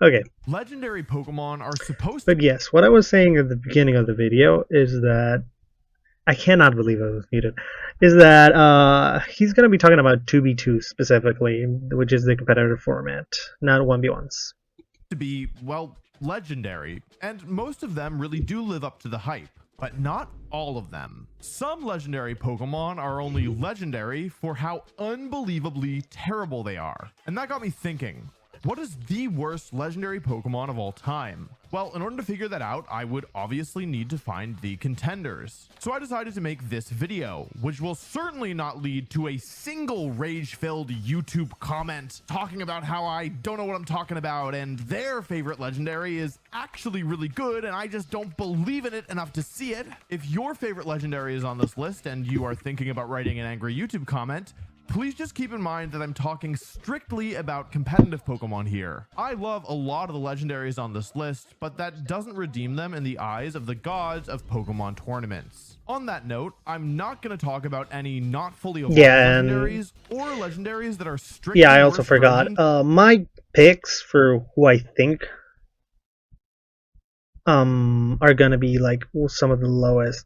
Okay. Legendary Pokemon are supposed to... But yes, what I was saying at the beginning of the video is that I cannot believe I was muted. Is that he's going to be talking about 2v2 specifically, which is the competitive format, not 1v1s. To be, well, legendary, and most of them really do live up to the hype, but not all of them. Some legendary Pokemon are only legendary for how unbelievably terrible they are. And that got me thinking, what is the worst legendary Pokemon of all time? Well, in order to figure that out, I would obviously need to find the contenders. So I decided to make this video, which will certainly not lead to a single rage-filled YouTube comment talking about how I don't know what I'm talking about and their favorite legendary is actually really good and I just don't believe in it enough to see it. If your favorite legendary is on this list and you are thinking about writing an angry YouTube comment, please just keep in mind that I'm talking strictly about competitive Pokemon here. I love a lot of the legendaries on this list, but that doesn't redeem them in the eyes of the gods of Pokemon tournaments. On that note, I'm not going to talk about any not fully evolved legendaries or legendaries that are strictly... Yeah, I also forgot. My picks for who I think are going to be like some of the lowest.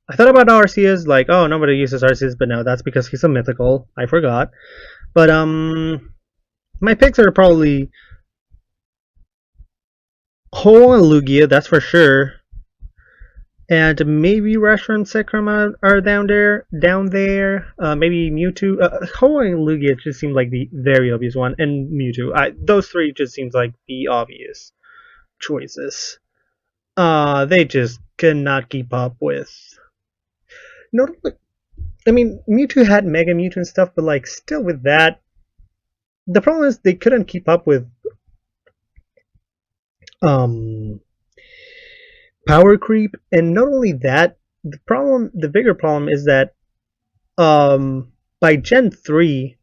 I thought about Arceus, like, oh, nobody uses Arceus, but no, that's because he's a mythical. I forgot. But, my picks are probably Ho and Lugia, that's for sure. And maybe Rashford and Sekrom are down there. Maybe Mewtwo. Ho and Lugia just seems like the very obvious one. And Mewtwo. Those three just seems like the obvious choices. They just cannot keep up with... I mean, Mewtwo had Mega Mewtwo and stuff, but like still with that, the problem is they couldn't keep up with power creep, and not only that, the bigger problem is that by Gen 3,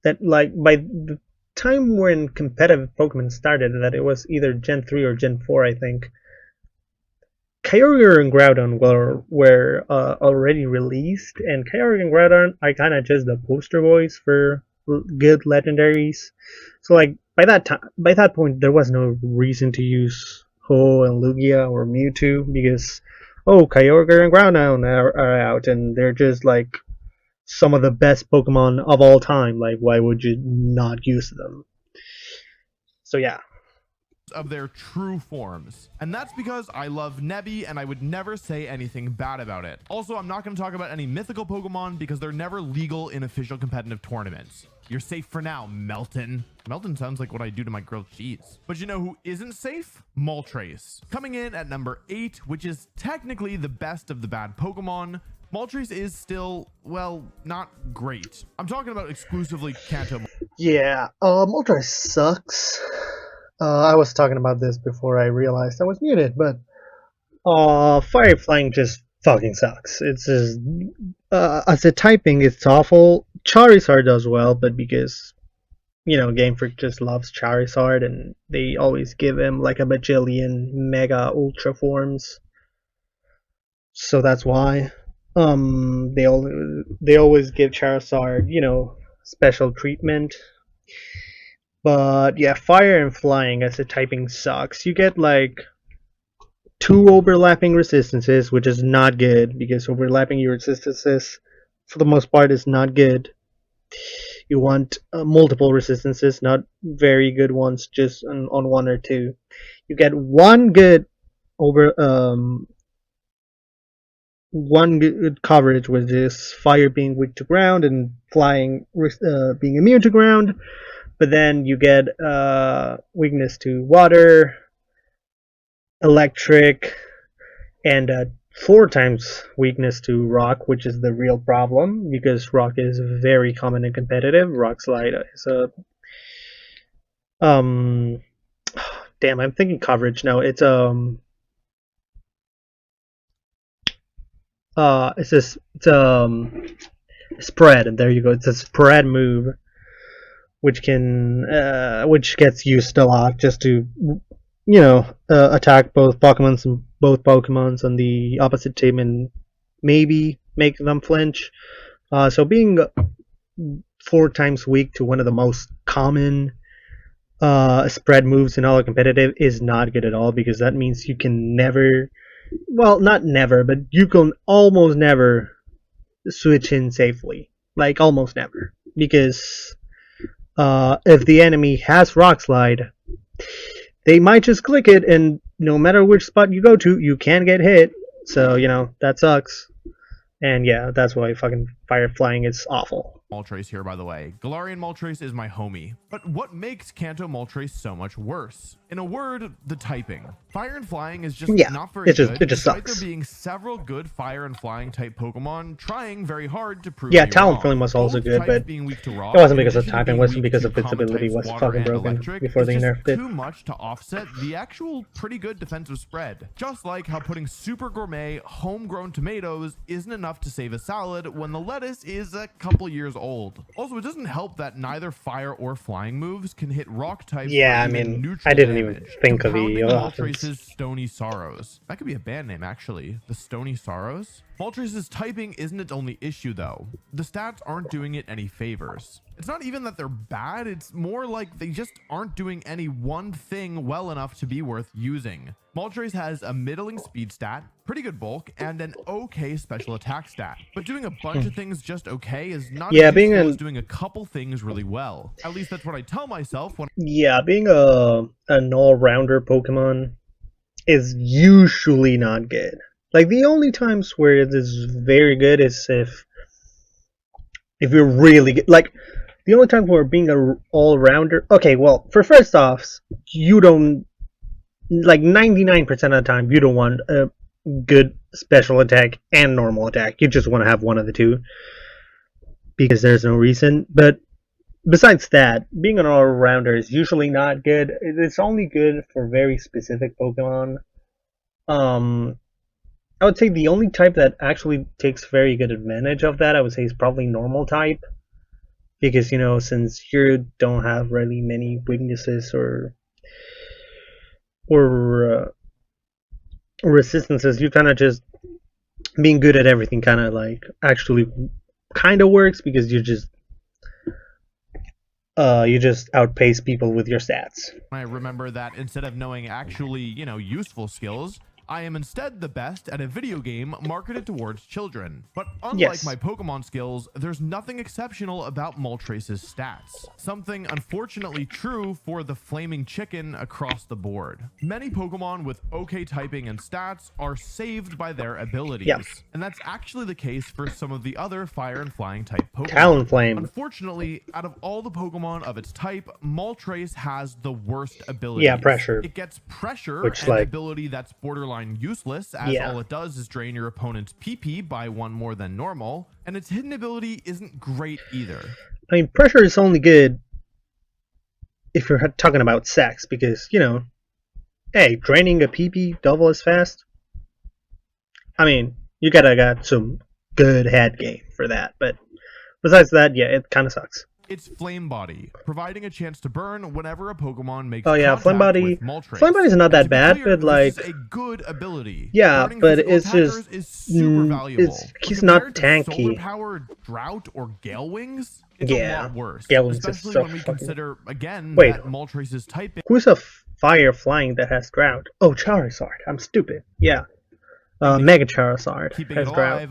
that like by the time when competitive Pokemon started, that it was either Gen 3 or Gen 4, I think. Kyogre and Groudon were already released, and Kyogre and Groudon are kind of just the poster boys for good legendaries. So like by that point, there was no reason to use Ho and Lugia or Mewtwo because Kyogre and Groudon are out, and they're just like some of the best Pokemon of all time. Like, why would you not use them? So yeah. Of their true forms, and that's because I love Nebby and I would never say anything bad about it. Also, I'm not going to talk about any mythical Pokemon because they're never legal in official competitive tournaments. You're safe for now, Melton. Melton sounds like what I do to my grilled cheese. But you know who isn't safe? Moltres. Coming in at number 8, which is technically the best of the bad Pokemon, Moltres is still, well, not great. I'm talking about exclusively Kanto. Yeah, Moltres sucks. I was talking about this before I realized I was muted, but Fire Flying just fucking sucks. It's just, as a typing, it's awful. Charizard does well, but because, Game Freak just loves Charizard, and they always give him like a bajillion Mega Ultra forms. So that's why. They always give Charizard, special treatment. But yeah, Fire and Flying as a typing sucks. You get like 2 overlapping resistances, which is not good because overlapping your resistances for the most part is not good. You want multiple resistances, not very good ones, just on 1 or 2. You get one good coverage, which is Fire being weak to ground and Flying being immune to ground. But then you get weakness to water, electric, and 4 times weakness to rock, which is the real problem because rock is very common and competitive. Rock Slide is a damn, I'm thinking coverage now. It's spread, and there you go. It's a spread move, which gets used a lot just to attack both Pokemons on the opposite team and maybe make them flinch. So being 4 times weak to one of the most common spread moves in all competitive is not good at all, because that means you can never, well, not never, but you can almost never switch in safely. Like, almost never. Because if the enemy has Rock Slide, they might just click it, and no matter which spot you go to, you can get hit. So, that sucks. And yeah, that's why fucking fire flying is awful. Moltres here, by the way. Galarian Moltres is my homie. But what makes Kanto Moltres so much worse? In a word, the typing. Fire and flying is just not very good. It just despite sucks. there being several good fire and flying type Pokemon trying very hard to prove Talonflame was also good, but being weak to rock, it wasn't because of typing, it wasn't because of its ability was fucking broken before they nerfed it. Too much to offset the actual pretty good defensive spread. Just like how putting super gourmet homegrown tomatoes isn't enough to save a salad when the lettuce is a couple years old. Also, it doesn't help that neither fire or flying moves can hit rock types. Yeah, I mean, I didn't even think of the Moltres' Stony Sorrows. That could be a band name, actually. The Stony Sorrows? Moltres' typing isn't its only issue, though. The stats aren't doing it any favors. It's not even that they're bad, it's more like they just aren't doing any one thing well enough to be worth using. Moltres has a middling speed stat, pretty good bulk, and an okay special attack stat. But doing a bunch of things just okay is not as useful as doing a couple things really well. At least that's what I tell myself when... Yeah, being an all-rounder Pokemon is usually not good. Like, the only times where it is very good is if you're really good. Like, the only time where being an all-rounder... Okay, well, for first offs, you don't... Like, 99% of the time, you don't want a good special attack and normal attack. You just want to have one of the two, because there's no reason. But besides that, being an all-rounder is usually not good. It's only good for very specific Pokemon. I would say the only type that actually takes very good advantage of that, I would say, is probably normal type. Because, since you don't have really many weaknesses or resistances, you kind of just being good at everything kind of like actually kind of works, because you just outpace people with your stats. I remember that instead of knowing actually, useful skills, I am instead the best at a video game marketed towards children. But unlike my Pokemon skills, there's nothing exceptional about Moltres' stats. Something unfortunately true for the flaming chicken across the board. Many Pokemon with okay typing and stats are saved by their abilities. And that's actually the case for some of the other fire and flying type Pokemon. Talonflame. Unfortunately, out of all the Pokemon of its type, Moltres has the worst ability. Yeah, pressure. It gets pressure, which, an ability that's borderline useless, as all it does is drain your opponent's PP by one more than normal, and its hidden ability isn't great either. I mean, pressure is only good if you're talking about sex, because, hey, draining a PP double as fast? I mean, you gotta got some good head game for that, but besides that, yeah, it kind of sucks. It's Flame Body, providing a chance to burn whenever a Pokemon makes Flame Body. Flame Body is not that bad, but like, this is a good ability. Yeah, but it's just is super valuable. He's not tanky. Solar Power, Drought, or Gale Wings, it's a lot worse. Gale Wings especially is so when we consider again Wait, that Moltres' typing. Who's a fire flying that has Drought? Oh, Charizard. I'm stupid. Yeah. Mega Charizard keeping has it alive.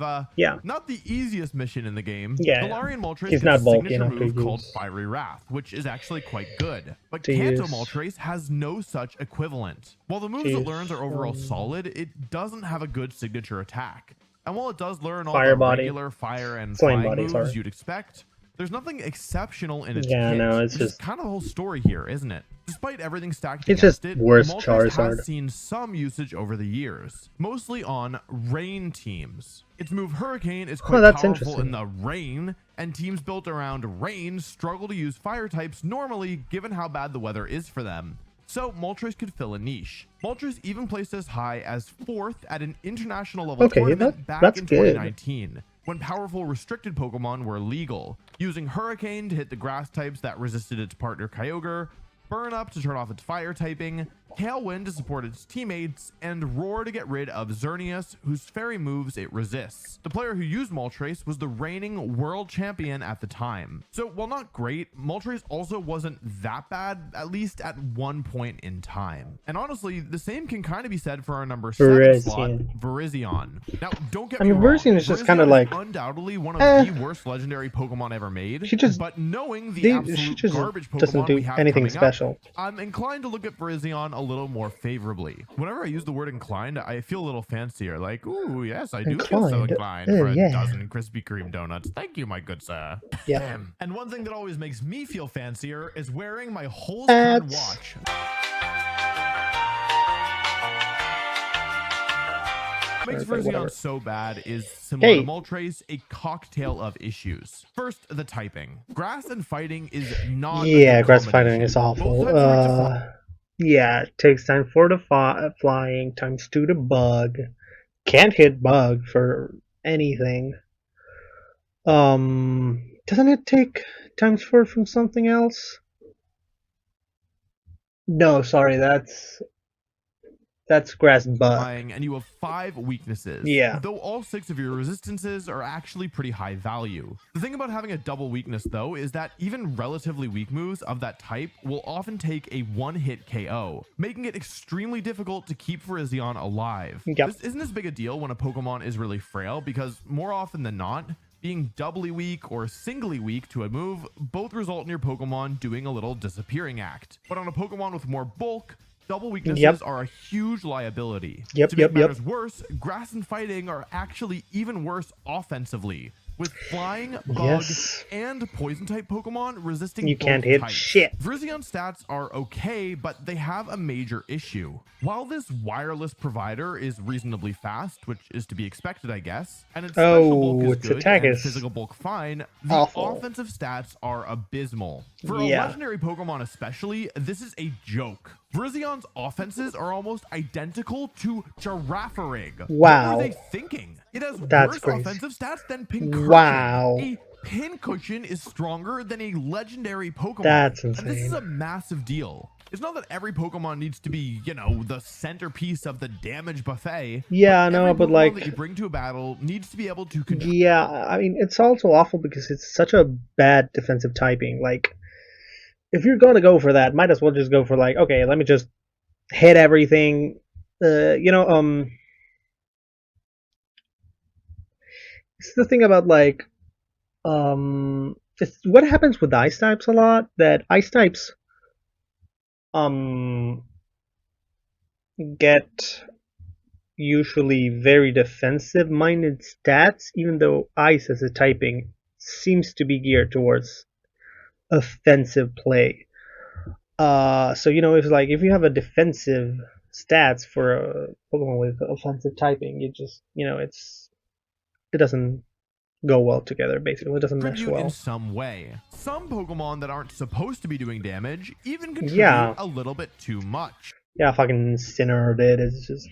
Not the easiest mission in the game. Galarian Moltres he's not a bulky signature enough move to called use. Fiery Wrath, which is actually quite good. But Kanto Moltres has no such equivalent. While the moves it learns are overall solid, it doesn't have a good signature attack. And while it does learn all the regular fire and flying moves you'd expect, there's nothing exceptional in its kit. It's just kind of the whole story here, isn't it? Despite everything stacked it's against just it, worse Moltres Charizard. has seen some usage over the years, mostly on rain teams. Its move Hurricane is quite powerful in the rain, and teams built around rain struggle to use fire types normally given how bad the weather is for them. So Moltres could fill a niche. Moltres even placed as high as 4th at an international level tournament back in 2019. When powerful restricted Pokemon were legal, using Hurricane to hit the grass types that resisted its partner Kyogre, Burn Up to turn off its fire typing, Tailwind to support its teammates, and Roar to get rid of Xerneas, whose fairy moves it resists. The player who used Moltres was the reigning world champion at the time. So while not great, Moltres also wasn't that bad, at least at one point in time. And honestly, the same can kind of be said for our number 7 slot, Virizion. Now, don't get me wrong, Virizion is just kind of like undoubtedly one of the worst legendary Pokemon ever made. But knowing the absolute garbage Pokemon doesn't do we have anything coming special. up, I'm inclined to look at Virizion a little more favorably. Whenever I use the word inclined, I feel a little fancier. Like, ooh, yes, I do feel so inclined for a dozen Krispy Kreme donuts. Thank you, my good sir. Yeah. And one thing that always makes me feel fancier is wearing my whole watch. What makes Virizion so bad is similar to Moltres, a cocktail of issues. First, the typing. Grass and fighting is not. Yeah, grass fighting is awful. Yeah, it takes time for the flying, times 2 to bug. Can't hit bug for anything. Doesn't it take times 4 from something else? No, sorry, that's grass bug. And you have 5 weaknesses. Yeah. Though all 6 of your resistances are actually pretty high value. The thing about having a double weakness though is that even relatively weak moves of that type will often take a one-hit KO, making it extremely difficult to keep Virizion alive. This isn't as big a deal when a Pokemon is really frail, because more often than not, being doubly weak or singly weak to a move both result in your Pokemon doing a little disappearing act. But on a Pokemon with more bulk, double weaknesses are a huge liability. To make matters worse, grass and fighting are actually even worse offensively, with flying, bug, and poison type Pokemon resisting both can't hit types. shit. Virizion stats are okay, but they have a major issue. While this wireless provider is reasonably fast, which is to be expected, I guess, and its special bulk is good and physical bulk fine, the offensive stats are abysmal. For a legendary Pokemon especially, this is a joke. Virizion's offenses are almost identical to Girafarig. Wow. What were they thinking? It has worse offensive stats than Pincushion. Wow. A Pincushion is stronger than a legendary Pokemon. That's insane. And this is a massive deal. It's not that every Pokemon needs to be, you know, the centerpiece of the damage buffet. Yeah, I know, but like that you bring to a battle needs to be able to control. Yeah, I mean, it's also awful because it's such a bad defensive typing. Like, if you're gonna go for that, might as well just go for like, okay, let me just hit everything. It's the thing about like, it's what happens with ice types a lot. That ice types, get usually very defensive-minded stats, even though ice as a typing seems to be geared towards offensive play. So if you have a defensive stats for a Pokemon with offensive typing, it just it doesn't go well together. Basically, it doesn't mesh well in some way. Some Pokemon that aren't supposed to be doing damage even contribute a little bit too much. Yeah, fucking Incineroar did. It's just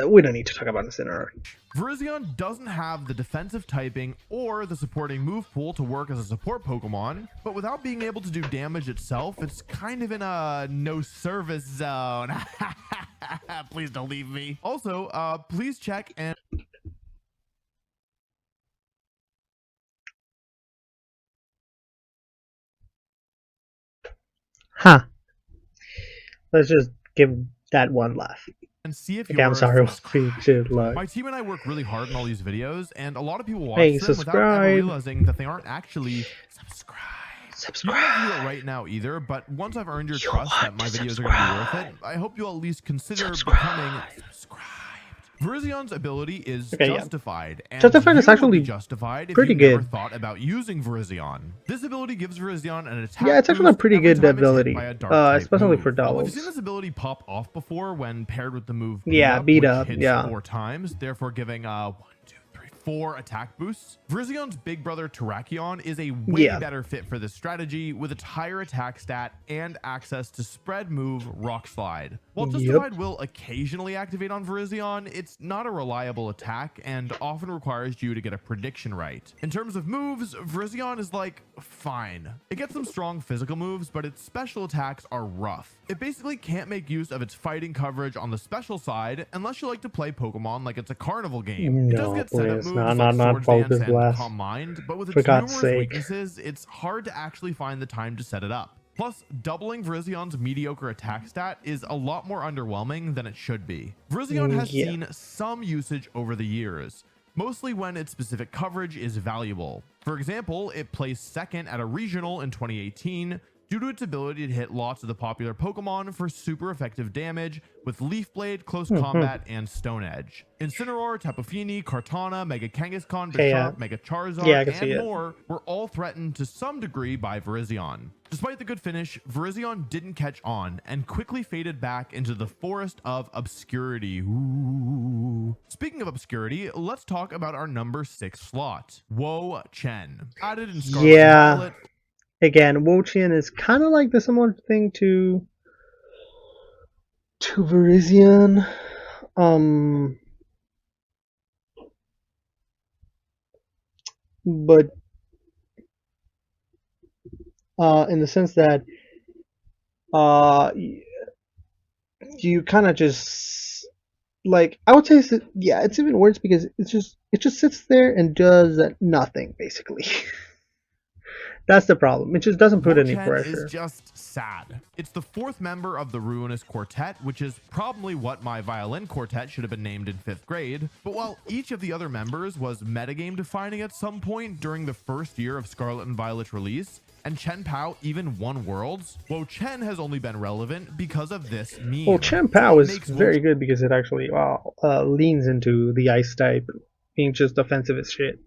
we don't need to talk about Incineroar. Virizion doesn't have the defensive typing or the supporting move pool to work as a support Pokemon, but without being able to do damage itself, it's kind of in a no service zone. Please don't leave me. Also, please check and let's just give that one laugh. And see if I'm sorry. My team and I work really hard on all these videos, and a lot of people watch them without ever realizing that they aren't actually subscribed. You don't do it right now either, but once I've earned your trust that my videos are going to be worth it, I hope you'll at least consider becoming subscribed. Virizion's ability is justified, and justified is actually justified if pretty you good. never thought about using Virizion. This ability gives Virizion an attack. Yeah, it's actually a pretty good ability, especially for doubles. We've seen this ability pop off before when paired with the move beat up, which hits 4 times, therefore giving 1, 2, 3, 4 attack boosts. Virizeon's big brother Terrakion is a way better fit for this strategy with its higher attack stat and access to spread move Rock Slide. While Justified will occasionally activate on Virizeon, it's not a reliable attack and often requires you to get a prediction right. In terms of moves, Virizeon is like fine. It gets some strong physical moves, but its special attacks are rough. It basically can't make use of its fighting coverage on the special side unless you like to play Pokemon like it's a carnival game. It does get setup moves like Swords Dance and Calm Mind, but with its numerous weaknesses, it's hard to actually find the time to set it up. Plus, doubling Virizeon's mediocre attack stat is a lot more underwhelming than it should be. Virizeon has seen some usage over the years, mostly when its specific coverage is valuable. For example, it placed second at a regional in 2018 due to its ability to hit lots of the popular Pokemon for super effective damage with Leaf Blade, Close Combat, and Stone Edge. Incineroar, Tapu Fini, Kartana, Mega Kangaskhan, Bisharp, Mega Charizard, and more were all threatened to some degree by Virizeon. Despite the good finish, Virizeon didn't catch on and quickly faded back into the forest of obscurity. Ooh. Speaking of obscurity, let's talk about our number 6 slot, Wo-Chien. Added in Scarlet and Violet. Again, Wo-Chien is kind of like the similar thing to Virizeon. But in the sense that you kind of just like, I would say it's even worse because it just sits there and does nothing basically. That's the problem. It just doesn't put any pressure. Is just sad. It's the 4th member of the Ruinous Quartet, which is probably what my violin quartet should have been named in 5th grade. But while each of the other members was metagame defining at some point during the first year of Scarlet and Violet's release, and Chen Pao even won Worlds, Wo-Chien has only been relevant because of this meme. Well, Chen Pao is very good because it actually leans into the ice type, being just offensive as shit.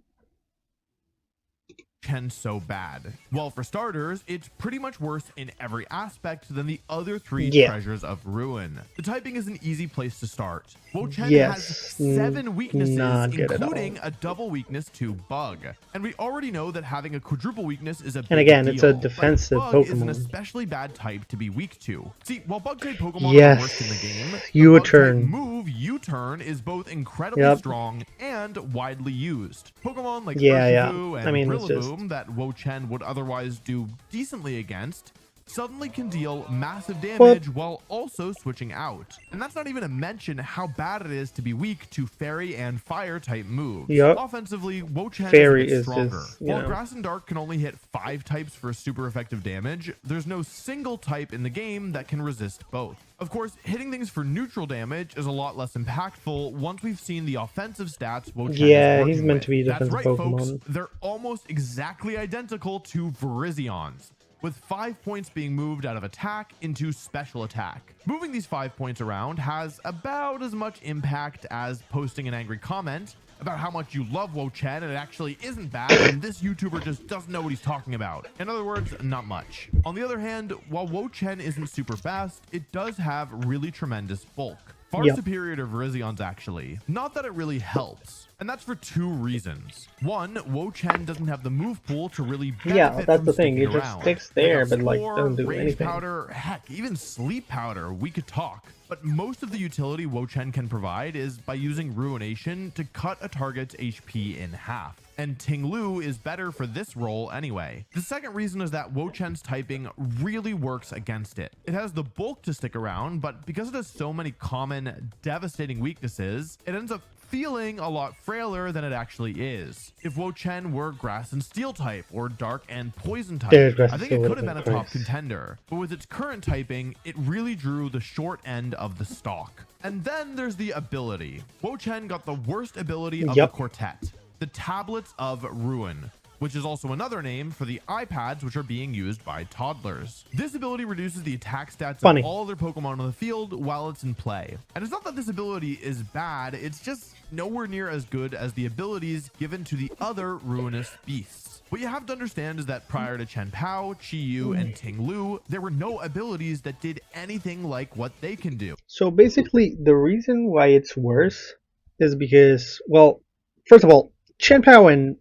Chen so bad. Well, for starters, it's pretty much worse in every aspect than the other 3 treasures of Ruin. The typing is an easy place to start. Wo-Chien has 7 weaknesses, including a double weakness to Bug. And we already know that having a quadruple weakness is a big deal. It's a defensive Bug Pokemon. Is an especially bad type to be weak to. See, while Bug type Pokemon are worst in the game, U-turn move U-turn is both incredibly strong and widely used. Pokemon like Urshifu and Rillaboom that Wo-Chien would otherwise do decently against suddenly can deal massive damage while also switching out. And that's not even to mention how bad it is to be weak to fairy and fire type moves. Offensively, Wo-Chien is a bit stronger. While Grass and Dark can only hit 5 types for super effective damage, there's no single type in the game that can resist both. Of course, hitting things for neutral damage is a lot less impactful once we've seen the offensive stats Wo-Chien is he's meant to be defensive That's right, Pokemon. Folks. They're almost exactly identical to Virizeon's, with 5 points being moved out of attack into special attack. Moving these 5 points around has about as much impact as posting an angry comment about how much you love Wo-Chien and it actually isn't bad and this YouTuber just doesn't know what he's talking about. In other words, not much. On the other hand, while Wo-Chien isn't super fast, it does have really tremendous bulk. Far superior to Virizeon's actually. Not that it really helps. And that's for 2 reasons. One, Wo-Chien doesn't have the move pool to really benefit that's from the thing. It sticking just around. sticks there, but like Spore, doesn't do Rage anything. Powder, heck, even Sleep Powder, we could talk. But most of the utility Wo-Chien can provide is by using Ruination to cut a target's HP in half. And Ting-Lu is better for this role anyway. The second reason is that Wo-Chien's typing really works against it. It has the bulk to stick around, but because it has so many common, devastating weaknesses, it ends up feeling a lot frailer than it actually is. If Wo-Chien were Grass and Steel type or Dark and Poison type, I think it could have been a top contender. But with its current typing, it really drew the short end of the stock. And then there's the ability. Wo-Chien got the worst ability of the quartet, the Tablets of Ruin, which is also another name for the iPads which are being used by toddlers. This ability reduces the attack stats of all other Pokemon on the field while it's in play. And it's not that this ability is bad, it's just nowhere near as good as the abilities given to the other Ruinous beasts. What you have to understand is that prior to Chen Pao, Chi-Yu, and Ting-Lu, there were no abilities that did anything like what they can do. So basically, the reason why it's worse is because, well, first of all, Chien-Pao and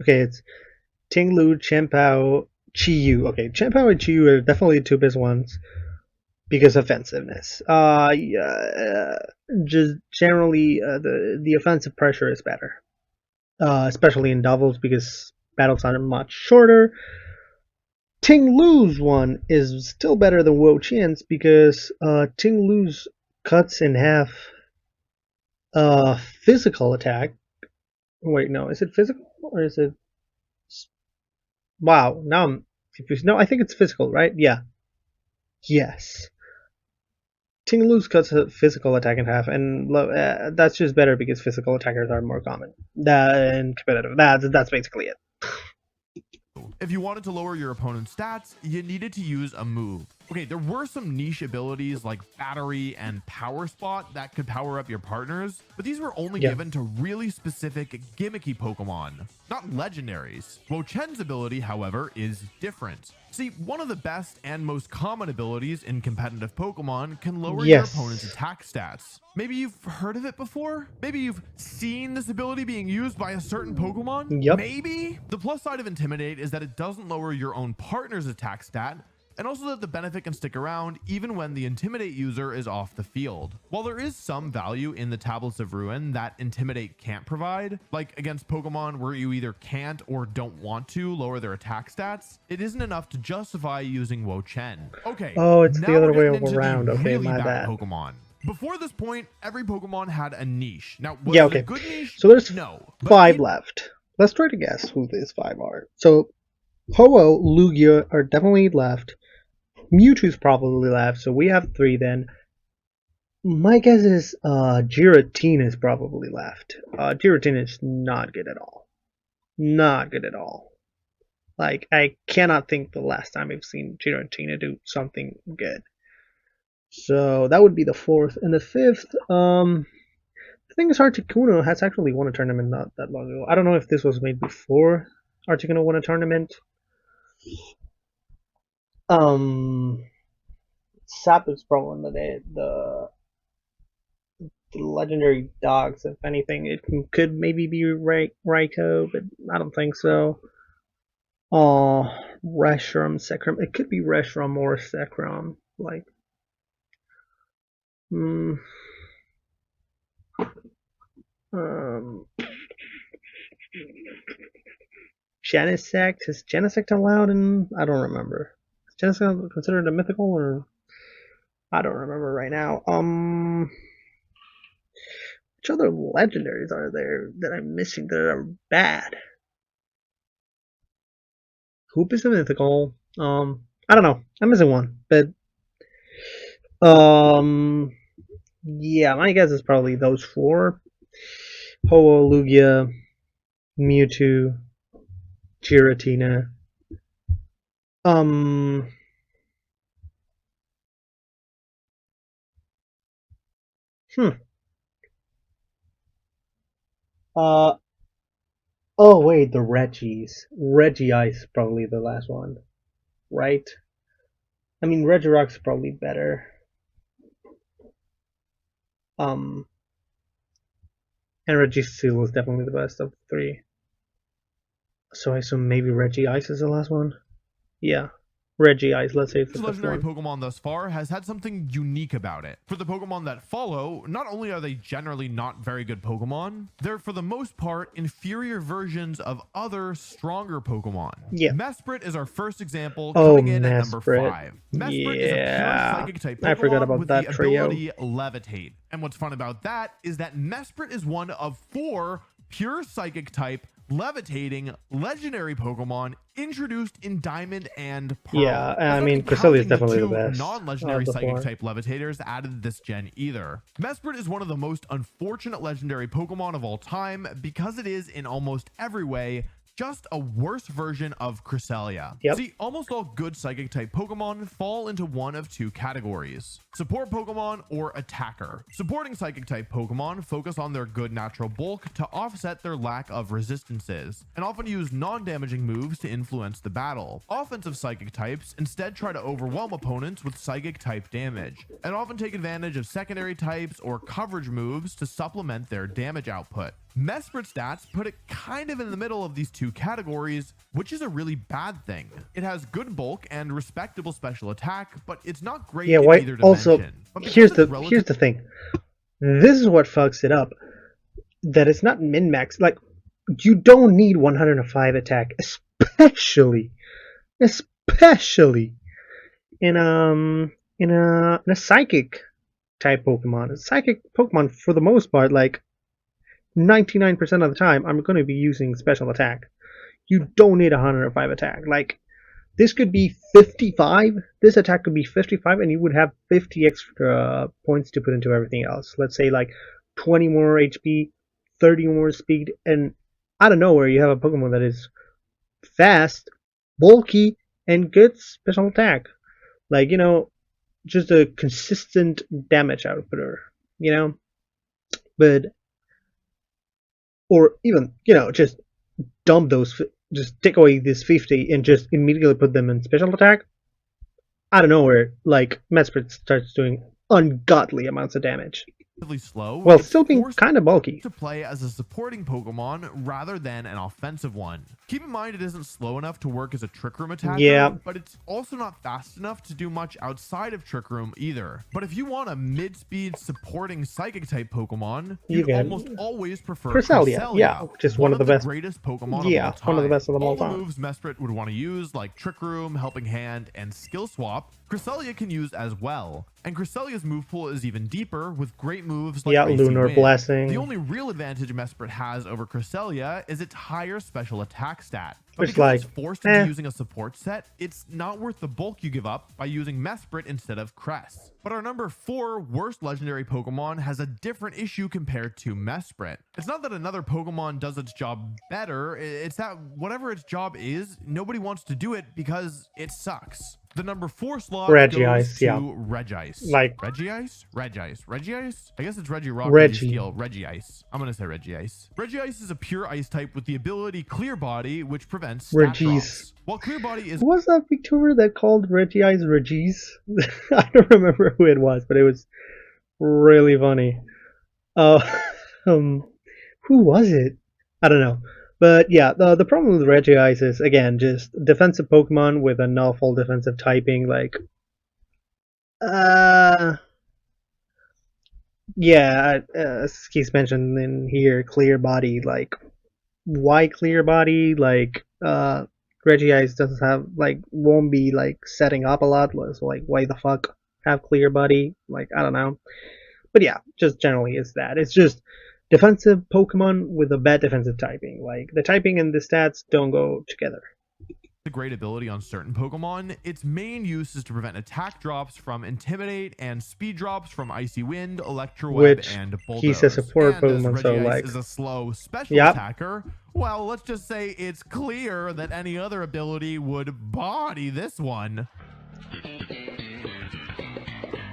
okay, it's Ting-Lu, Chien-Pao, Chi-Yu. Okay, Chien-Pao and Chi-Yu are definitely the two best ones because of offensiveness. Yeah, just generally, the offensive pressure is better, especially in doubles because battles are much shorter. Ting Lu's one is still better than Wo Qian's because Ting Lu's cuts in half physical attack. Wait, no, is it physical or is it? Wow, now I'm confused. No, I think it's physical, right? Yeah. Yes. Ting Lu's cuts a physical attack in half, and that's just better because physical attackers are more common and competitive. That's basically it. If you wanted to lower your opponent's stats, you needed to use a move. Okay, there were some niche abilities like battery and power spot that could power up your partners, but these were only given to really specific gimmicky Pokemon, not legendaries. Wo Chen's ability, however, is different. See, one of the best and most common abilities in competitive Pokemon can lower your opponent's attack stats. Maybe you've heard of it before? Maybe you've seen this ability being used by a certain Pokemon? Yep. Maybe? The plus side of Intimidate is that it doesn't lower your own partner's attack stat, and also that the benefit can stick around even when the Intimidate user is off the field. While there is some value in the Tablets of Ruin that Intimidate can't provide, like against Pokemon where you either can't or don't want to lower their attack stats, it isn't enough to justify using Wo Chen. Okay. Oh, it's the other way around. Okay, really my bad. Pokemon. Before this point, every Pokemon had a niche. Now, was it a good niche? So there's no, 5 left. Let's try to guess who these 5 are. So Ho-Oh, Lugia are definitely left. Mewtwo's probably left, so we have 3 then. My guess is Giratina is probably left. Giratina is not good at all. Not good at all. Like, I cannot think the last time I've seen Giratina do something good. So that would be the 4th. And the 5th, I think it's Articuno has actually won a tournament not that long ago. I don't know if this was made before Articuno won a tournament. Sap is probably the legendary dogs. If anything, it could maybe be Raikou, but I don't think so. Reshiram, Zekrom. It could be Reshiram or Zekrom. Like, Genesect. Is Genesect allowed in? I don't remember. Is Genesect considered a mythical or? I don't remember right now. Which other legendaries are there that I'm missing that are bad? Hoop is a mythical. I don't know. I'm missing one, but yeah, my guess is probably those 4: Ho-Oh, Lugia, Mewtwo, Giratina. Oh wait, the Reggies. Regice is probably the last one, right? I mean, Regirock's probably better. And Registeel was definitely the best of the 3. So I assume maybe Regice is the last one. Yeah. Regice, let's say it's the legendary Pokemon thus far has had something unique about it. For the Pokemon that follow, not only are they generally not very good Pokemon, they're for the most part inferior versions of other stronger Pokemon. Yeah. Mesprit is our first example, coming in at number 5. Mesprit is a pure psychic type Pokemon I forgot about with that the trio. ability Levitate. And what's fun about that is that Mesprit is one of 4 pure psychic type levitating legendary Pokemon introduced in Diamond and Pearl. Yeah, I mean, Cresselia is definitely the best. Non-legendary psychic type levitators added this gen either. Mesprit is one of the most unfortunate legendary Pokemon of all time because it is in almost every way just a worse version of Cresselia. Yep. See, almost all good psychic type Pokemon fall into one of two categories: support Pokemon or attacker. Supporting psychic type Pokemon focus on their good natural bulk to offset their lack of resistances, and often use non-damaging moves to influence the battle. Offensive psychic types instead try to overwhelm opponents with psychic type damage, and often take advantage of secondary types or coverage moves to supplement their damage output. Mesprit stats put it kind of in the middle of these two categories, which is a really bad thing. It has good bulk and respectable special attack, but it's not great in why? either dimension. Also, But here's because the it's thing. This is what fucks it up. That it's not min-max. Like, you don't need 105 attack, especially in a psychic type Pokemon. A psychic Pokemon, for the most part, like 99% of the time, I'm going to be using special attack. You don't need 105 attack. Like, this could be 55. This attack could be 55, and you would have 50 extra points to put into everything else. Let's say like 20 more HP, 30 more speed, and out of nowhere you have a Pokemon that is fast, bulky, and good special attack. Like, you know, just a consistent damage outputter, you know? But, or even, you know, just dump those, just take away this 50 and just immediately put them in special attack. Out of nowhere, like, Mesprit starts doing ungodly amounts of damage. slow, Well, still being kind of bulky. To play as a supporting Pokemon rather than an offensive one. Keep in mind it isn't slow enough to work as a Trick Room attacker, but it's also not fast enough to do much outside of Trick Room either. But if you want a mid-speed supporting Psychic type Pokemon, you'd almost always prefer Cresselia. Yeah, which is one of the best, greatest Pokemon of all time. One of the best of them all time. The moves Mesprit would want to use, like Trick Room, Helping Hand, and Skill Swap, Cresselia can use as well. And Cresselia's move pool is even deeper, with great moves like Lunar Blessing. The only real advantage Mesprit has over Cresselia is its higher special attack stat. But because it's forced into using a support set, it's not worth the bulk you give up by using Mesprit instead of Cress. But our number 4 worst legendary Pokemon has a different issue compared to Mesprit. It's not that another Pokemon does its job better, it's that whatever its job is, nobody wants to do it because it sucks. The number 4 slot goes to Regice. Like Regice? Regice? I guess it's Regirock, Registeel, Regice. I'm gonna say Regice. Regice is a pure ice type with the ability Clear Body, which prevents stat drops. While Clear Body is... Who was that VTuber that called Regice Regis? I don't remember who it was, but it was really funny. Who was it? I don't know. But yeah, the problem with Regice is, again, just defensive Pokemon with an awful defensive typing, like... yeah, as he's mentioned in here, Clear Body, like... Why Clear Body? Like, Regice doesn't have, like, won't be, like, setting up a lot, so, like, why the fuck have Clear Body? Like, I don't know. But yeah, just generally it's that. It's just... defensive Pokemon with a bad defensive typing. Like, the typing and the stats don't go together. A great ability on certain Pokemon. Its main use is to prevent attack drops from Intimidate and speed drops from Icy Wind, Electro Web, and Bulldoze. He's a support Pokemon, so like is a slow special attacker. Well, let's just say it's clear that any other ability would body this one.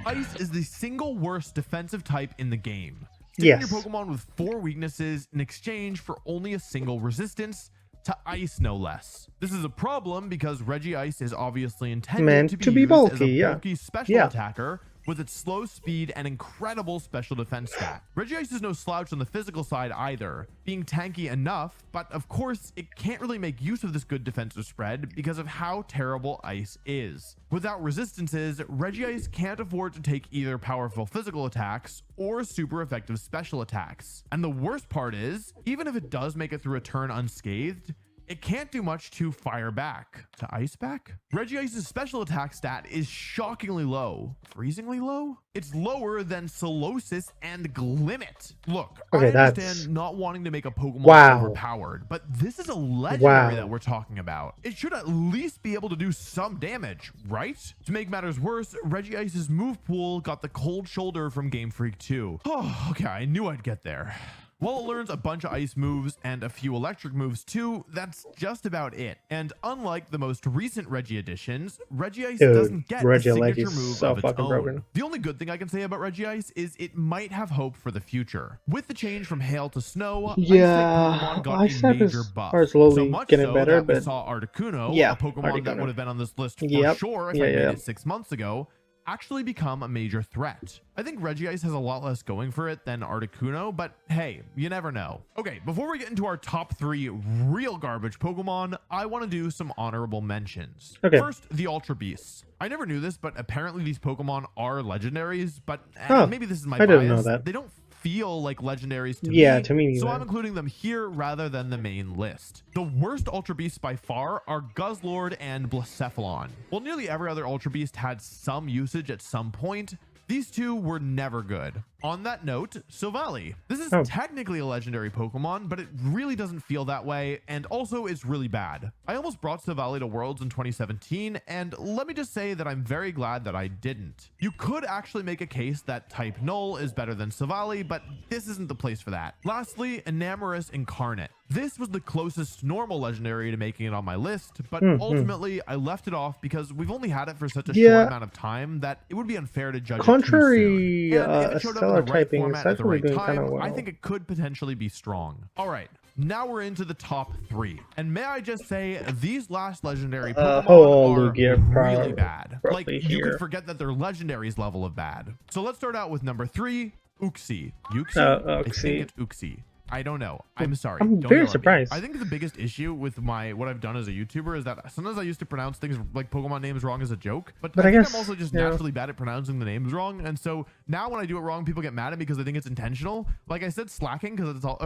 Ice is the single worst defensive type in the game. Sticking your Pokemon with 4 weaknesses in exchange for only a single resistance to ice, no less. This is a problem because Regice is obviously intended to be used bulky, as a bulky special attacker with its slow speed and incredible special defense stat. Regice is no slouch on the physical side either, being tanky enough, but of course it can't really make use of this good defensive spread because of how terrible ice is. Without resistances, Regice can't afford to take either powerful physical attacks or super effective special attacks. And the worst part is, even if it does make it through a turn unscathed, it can't do much to fire back. To ice back? Regice's special attack stat is shockingly low. Freezingly low? It's lower than Solosis and Glimmet. Look, I understand not wanting to make a Pokemon overpowered, but this is a legendary that we're talking about. It should at least be able to do some damage, right? To make matters worse, Regice's move pool got the cold shoulder from Game Freak 2. Oh, okay, I knew I'd get there. While it learns a bunch of ice moves and a few electric moves too, that's just about it. And unlike the most recent Reggie editions, Regice doesn't get a signature move of its own. Broken. The only good thing I can say about Regice is it might have hope for the future. With the change from hail to snow, yeah, Pokemon got a major buff. Are slowly so much getting so better, that we but saw Articuno, yeah, a Pokemon that would have been on this list for sure if I made it 6 months ago, actually become a major threat. I think Regice has a lot less going for it than Articuno, but hey, you never know. Okay, before we get into our top 3 real garbage Pokemon, I want to do some honorable mentions. Okay. First, the Ultra Beasts. I never knew this, but apparently these Pokemon are legendaries, but maybe this is my bias. I didn't know that. They don't feel like legendaries to me. To me so I'm including them here rather than the main list. The worst Ultra Beasts by far are Guzzlord and Blacephalon. While nearly every other Ultra Beast had some usage at some point, these two were never good. On that note, Silvally. This is technically a legendary Pokemon, but it really doesn't feel that way, and also it's really bad. I almost brought Silvally to Worlds in 2017, and let me just say that I'm very glad that I didn't. You could actually make a case that type Null is better than Silvally, but this isn't the place for that. Lastly, Enamorus Incarnate. This was the closest normal legendary to making it on my list, but ultimately I left it off because we've only had it for such a short amount of time that it would be unfair to judge it too soon. And if it showed up in the right format at the right time, I think it could potentially be strong. All right, now we're into the top 3. And may I just say, these last legendary Pokemon are really bad. Like, you could forget that they're legendaries level of bad. So let's start out with number 3, Uxie. I think it's Uxie. I don't know. I'm sorry. I'm very surprised. I think the biggest issue with what I've done as a YouTuber is that sometimes I used to pronounce things like Pokemon names wrong as a joke, but I think I'm also just naturally bad at pronouncing the names wrong. And so now when I do it wrong, people get mad at me because they think it's intentional. Like I said slacking because it's all,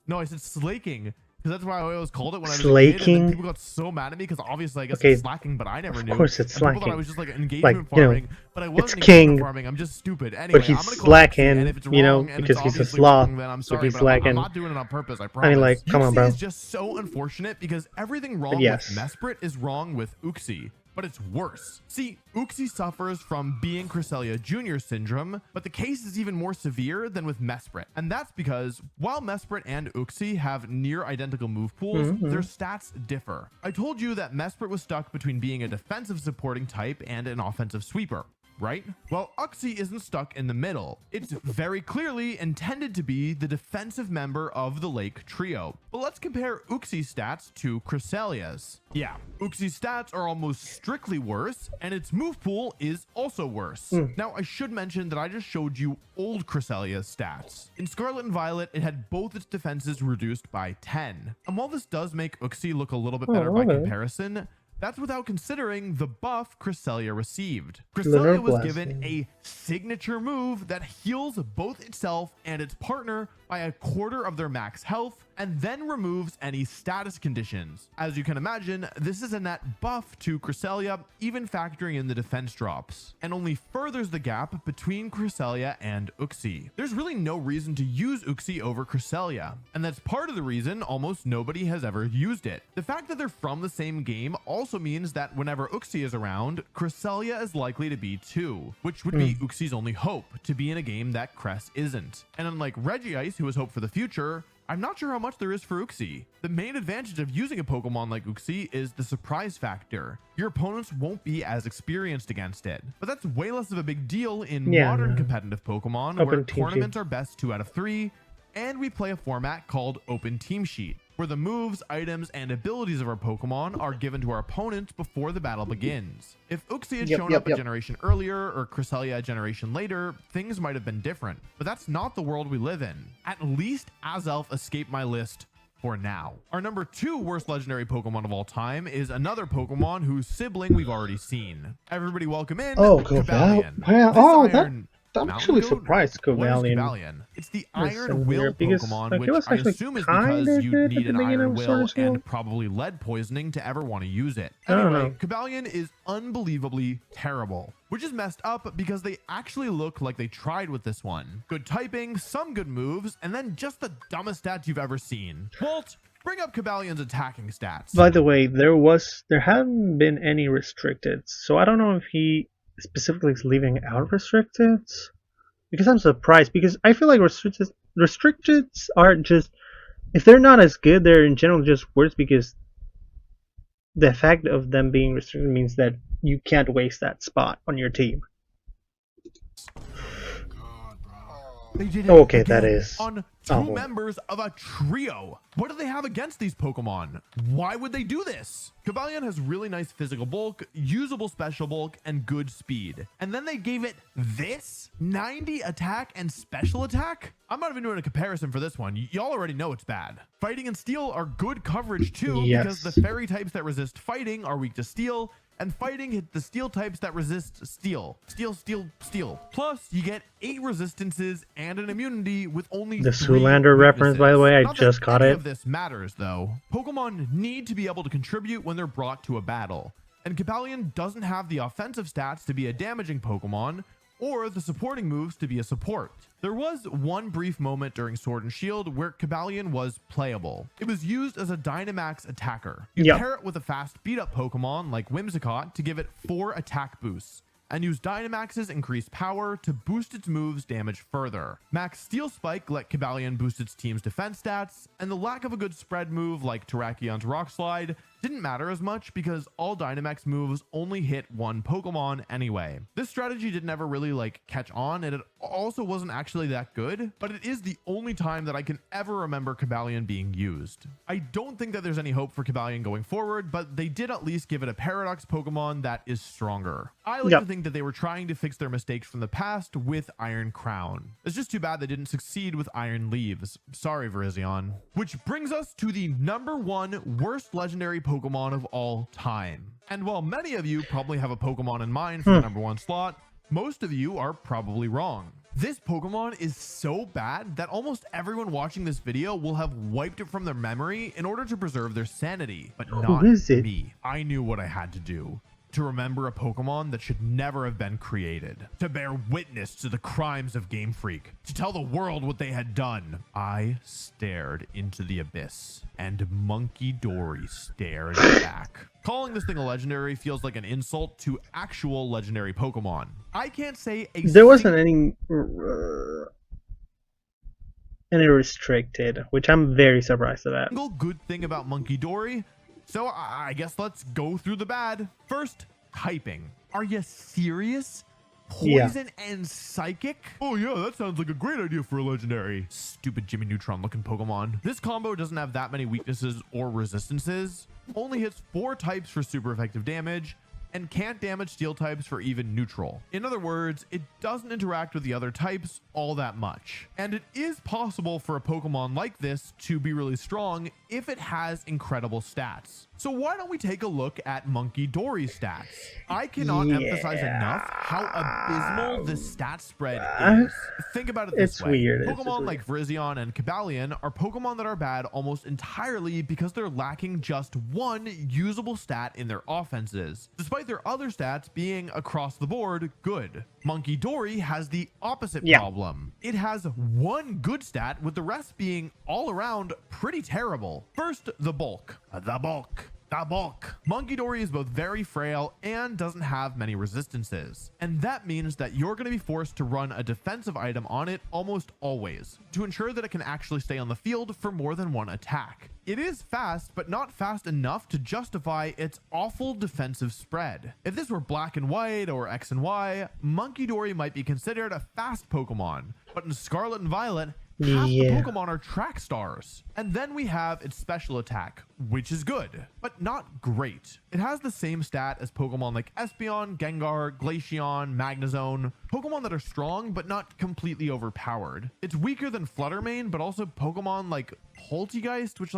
no, I said slaking. Because that's why I always called it when I was a kid, and people got so mad at me because obviously I guess it's slacking, but I never knew. Of course it's slacking. People thought I was just like engagement farming, but I wasn't engagement farming. I'm just stupid. Anyway, but he's slacking, and if it's wrong, because he's a sloth. Then I'm sorry, so he's I'm not doing it on purpose. I promise. I mean, like, come on, bro. It's just so unfortunate because everything wrong with Mesprit is wrong with Uxie. But it's worse. See, Uxie suffers from being Cresselia Jr. syndrome, but the case is even more severe than with Mesprit. And that's because while Mesprit and Uxie have near identical move pools, their stats differ. I told you that Mesprit was stuck between being a defensive supporting type and an offensive sweeper, right? Well, Uxie isn't stuck in the middle. It's very clearly intended to be the defensive member of the Lake Trio. But let's compare Uxie's stats to Cresselia's. Yeah, Uxie's stats are almost strictly worse, and its move pool is also worse. Now, I should mention that I just showed you old Cresselia's stats. In Scarlet and Violet, it had both its defenses reduced by 10. And while this does make Uxie look a little bit better by comparison, that's without considering the buff Cresselia received. Cresselia was given a signature move that heals both itself and its partner by a quarter of their max health, and then removes any status conditions. As you can imagine, this is a net buff to Cresselia, even factoring in the defense drops, and only furthers the gap between Cresselia and Uxie. There's really no reason to use Uxie over Cresselia, and that's part of the reason almost nobody has ever used it. The fact that they're from the same game also means that whenever Uxie is around, Cresselia is likely to be too, which would be Uxie's only hope to be in a game that Cress isn't. And unlike Regice, who has hope for the future, I'm not sure how much there is for Uxie. The main advantage of using a Pokemon like Uxie is the surprise factor. Your opponents won't be as experienced against it. But that's way less of a big deal in modern competitive Pokemon, where tournaments are best 2 out of 3, and we play a format called Open Team Sheet, where the moves, items, and abilities of our Pokemon are given to our opponents before the battle begins. If Uxie had shown up a generation earlier or Cresselia a generation later, things might have been different. But that's not the world we live in. At least Azelf escaped my list for now. Our number 2 worst legendary Pokemon of all time is another Pokemon whose sibling we've already seen. Everybody welcome in Cobalion. I'm actually surprised Cobalion. It's the Iron Will Pokemon, which I assume is because you need an Iron Will and probably lead poisoning to ever want to use it. Anyway, Cobalion is unbelievably terrible, which is messed up because they actually look like they tried with this one. Good typing, some good moves, and then just the dumbest stats you've ever seen. Walt, bring up Cobalion's attacking stats. By the way, there haven't been any restricted, so I don't know if he specifically is leaving out restricted, because I'm surprised, because I feel like restricted restrictions aren't just, if they're not as good, they're in general just worse because the fact of them being restricted means that you can't waste that spot on your team. They did it Okay, again that is on two awful. members of a trio. What do they have against these Pokemon? Why would they do this? Cobalion has really nice physical bulk, usable special bulk, and good speed. And then they gave it this 90 attack and special attack? I'm not even doing a comparison for this one. Y'all already know it's bad. Fighting and steel are good coverage too, because the fairy types that resist fighting are weak to steel, and fighting hit the steel types that resist steel. Steel. Plus, you get 8 resistances and an immunity with only The 3 Zoolander reference, by the way, I Not just that caught any it. of this matters, though. Pokemon need to be able to contribute when they're brought to a battle, and Cobalion doesn't have the offensive stats to be a damaging Pokemon, or the supporting moves to be a support. There was one brief moment during Sword and Shield where Cobalion was playable. It was used as a Dynamax attacker. You pair it with a fast beat-up Pokemon like Whimsicott to give it 4 attack boosts, and use Dynamax's increased power to boost its moves damage further. Max Steel Spike let Cobalion boost its team's defense stats, and the lack of a good spread move like Terrakion's Rock Slide didn't matter as much because all Dynamax moves only hit one Pokemon anyway. This strategy didn't ever really catch on, and it also wasn't actually that good, but it is the only time that I can ever remember Cobalion being used. I don't think that there's any hope for Cobalion going forward, but they did at least give it a Paradox Pokemon that is stronger. I like to think that they were trying to fix their mistakes from the past with Iron Crown. It's just too bad they didn't succeed with Iron Leaves. Sorry, Virizion. Which brings us to the #1 worst legendary Pokemon of all time. And while many of you probably have a Pokemon in mind for the #1 slot, most of you are probably wrong. This Pokemon is so bad that almost everyone watching this video will have wiped it from their memory in order to preserve their sanity, but not me. I knew what I had to do. To remember a Pokemon that should never have been created, to bear witness to the crimes of Game Freak, to tell the world what they had done. I stared into the abyss, and Monkey Dory stared back. Calling this thing a legendary feels like an insult to actual legendary Pokemon. I can't say there wasn't any restricted, which I'm very surprised at that. Single good thing about Monkey Dory. So I guess let's go through the bad. First, typing. Are you serious? Poison and Psychic? Oh yeah, that sounds like a great idea for a legendary. Stupid Jimmy Neutron looking Pokemon. This combo doesn't have that many weaknesses or resistances. Only hits 4 types for super effective damage, and can't damage steel types for even neutral. In other words, it doesn't interact with the other types all that much. And it is possible for a Pokemon like this to be really strong if it has incredible stats. So why don't we take a look at Monkey Dory's stats? I cannot emphasize enough how abysmal the stat spread is. Think about it this way. Pokemon like Virizion and Cobalion are Pokemon that are bad almost entirely because they're lacking just one usable stat in their offenses, despite their other stats being across the board good. Monkey Dory has the opposite problem. It has one good stat, with the rest being all around pretty terrible. First, the bulk. Monkey Dory is both very frail and doesn't have many resistances. And that means that you're going to be forced to run a defensive item on it almost always to ensure that it can actually stay on the field for more than one attack. It is fast, but not fast enough to justify its awful defensive spread. If this were Black and White or X and Y, Monkey Dory might be considered a fast Pokemon, but in Scarlet and Violet, half the Pokemon are track stars. And then we have its special attack, which is good, but not great. It has the same stat as Pokemon like Espeon, Gengar, Glaceon, Magnezone, Pokemon that are strong but not completely overpowered. It's weaker than Fluttermane, but also Pokemon like Poltegeist, which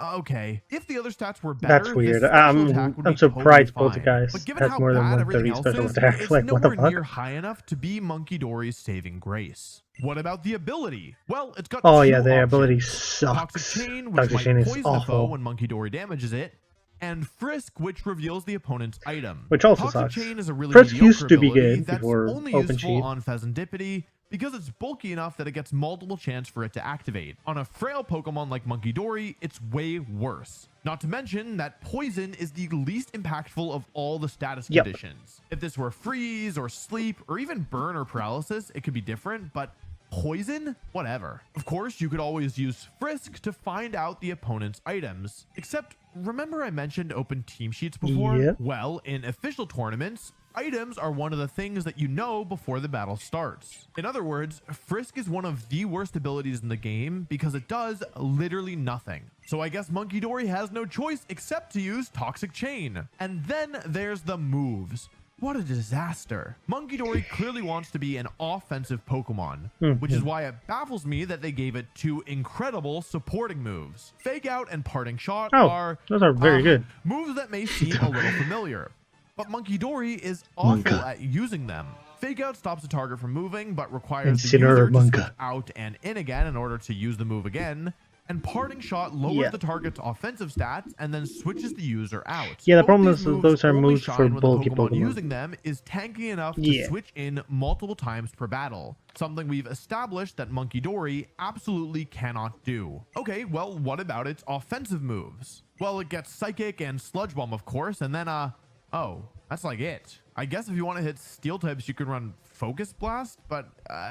okay. If the other stats were better, that's weird. I'm surprised Poltegeist has more than 130 special attack. It's nowhere near high enough to be Monkey Dory's saving grace. What about the ability? Well, it's got the ability sucks. Toxic Chain, which might poison a foe when Monkey Dory damages it, and Frisk, which reveals the opponent's item. Which also Toxic sucks. Chain is a really Frisk mediocre used to be ability good that's before only Open useful Cheat. on Pheasantipity because it's bulky enough that it gets multiple chances for it to activate. On a frail Pokemon like Monkey Dory, it's way worse. Not to mention that Poison is the least impactful of all the status conditions. If this were Freeze or Sleep or even Burn or Paralysis, it could be different, but Poison? Whatever. Of course, you could always use Frisk to find out the opponent's items. Except, remember I mentioned open team sheets before? Yep. Well, in official tournaments, items are one of the things that you know before the battle starts. In other words, Frisk is one of the worst abilities in the game because it does literally nothing. So I guess Monkey Dory has no choice except to use Toxic Chain. And then there's the moves. What a disaster. Monkey Dory clearly wants to be an offensive Pokemon, which is why it baffles me that they gave it 2 incredible supporting moves. Fake Out and Parting Shot are those are very good. moves that may seem a little familiar, but Monkey Dory is awful at using them. Fake Out stops the target from moving, but requires the user to switch out and in again in order to use the move again. And Parting Shot lowers the target's offensive stats and then switches the user out. Yeah, the problem is those are moves for bulky Pokemon. Using them is tanky enough to switch in multiple times per battle. Something we've established that Monkey Dory absolutely cannot do. Okay, well, what about its offensive moves? Well, it gets Psychic and Sludge Bomb, of course, and then, oh, that's like it. I guess if you want to hit Steel types, you could run Focus Blast, but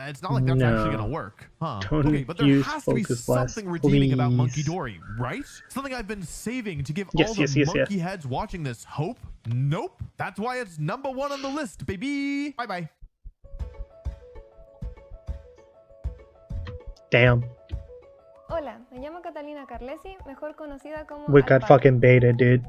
it's not like that's actually gonna work, huh? Okay, but there has to be something redeeming about Monkey Dory, right? Something I've been saving to give all the monkey heads watching this hope? Nope. That's why it's #1 on the list, baby. Bye-bye. Damn. Hola, me llamo Catalina Carlesi, mejor conocida como We got fucking beta, dude.